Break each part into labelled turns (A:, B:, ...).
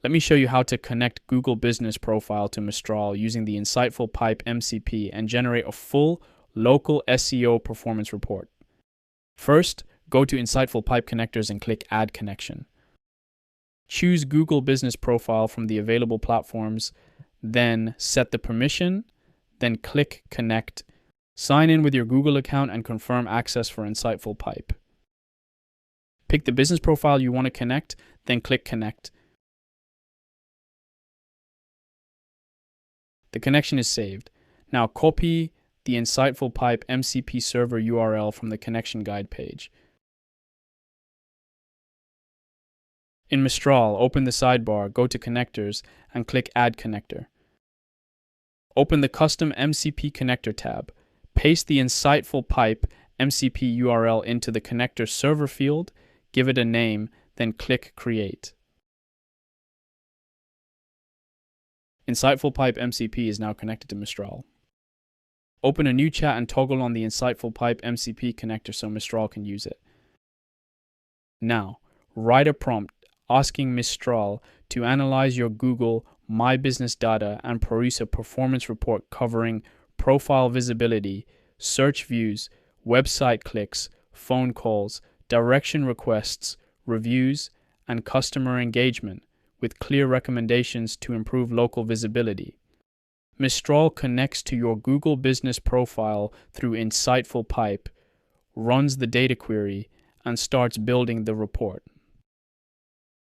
A: Let me show you how to connect Google Business Profile to Mistral using the InsightfulPipe MCP and generate a full local SEO performance report. First, go to InsightfulPipe Connectors and click Add Connection. Choose Google Business Profile from the available platforms, then set the permission, then click Connect. Sign in with your Google account and confirm access for InsightfulPipe. Pick the business profile you want to connect, then click Connect. The connection is saved. Now copy the InsightfulPipe MCP Server URL from the connection guide page. In Mistral, open the sidebar, go to Connectors, and click Add Connector. Open the Custom MCP Connector tab. Paste the InsightfulPipe MCP URL into the connector server field, give it a name, then click Create. InsightfulPipe MCP is now connected to Mistral. Open a new chat and toggle on the InsightfulPipe MCP connector so Mistral can use it. Now, write a prompt asking Mistral to analyze your Google My Business data and produce a performance report covering profile visibility, search views, website clicks, phone calls, direction requests, reviews, and customer engagement, with clear recommendations to improve local visibility. Mistral connects to your Google Business Profile through InsightfulPipe, runs the data query, and starts building the report.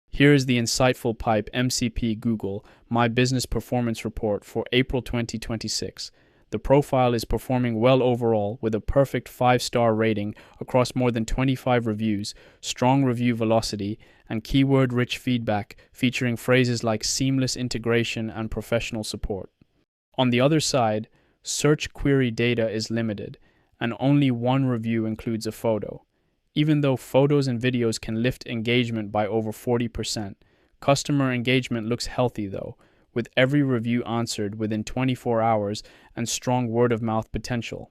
A: Here is the InsightfulPipe MCP Google My Business Performance Report for April 2026. The profile is performing well overall with a perfect 5-star rating across more than 25 reviews, strong review velocity, and keyword-rich feedback featuring phrases like seamless integration and professional support. On the other side, search query data is limited, and only one review includes a photo. Even though photos and videos can lift engagement by over 40%, customer engagement looks healthy though, with every review answered within 24 hours and strong word-of-mouth potential.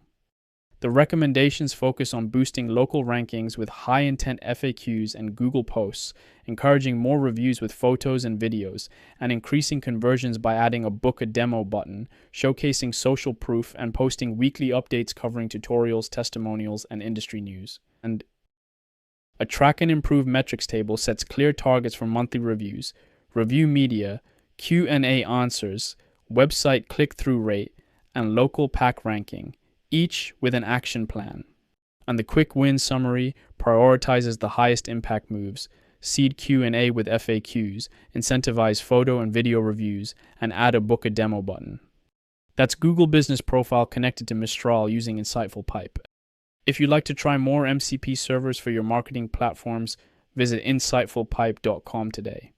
A: The recommendations focus on boosting local rankings with high-intent FAQs and Google posts, encouraging more reviews with photos and videos, and increasing conversions by adding a Book a Demo button, showcasing social proof, and posting weekly updates covering tutorials, testimonials, and industry news. And a track and improve metrics table sets clear targets for monthly reviews, review media, Q&A answers, website click-through rate, and local pack ranking, each with an action plan. And the quick win summary prioritizes the highest impact moves, seed Q&A with FAQs, incentivize photo and video reviews, and add a Book a Demo button. That's Google Business Profile connected to Mistral using InsightfulPipe. If you'd like to try more MCP servers for your marketing platforms, visit insightfulpipe.com today.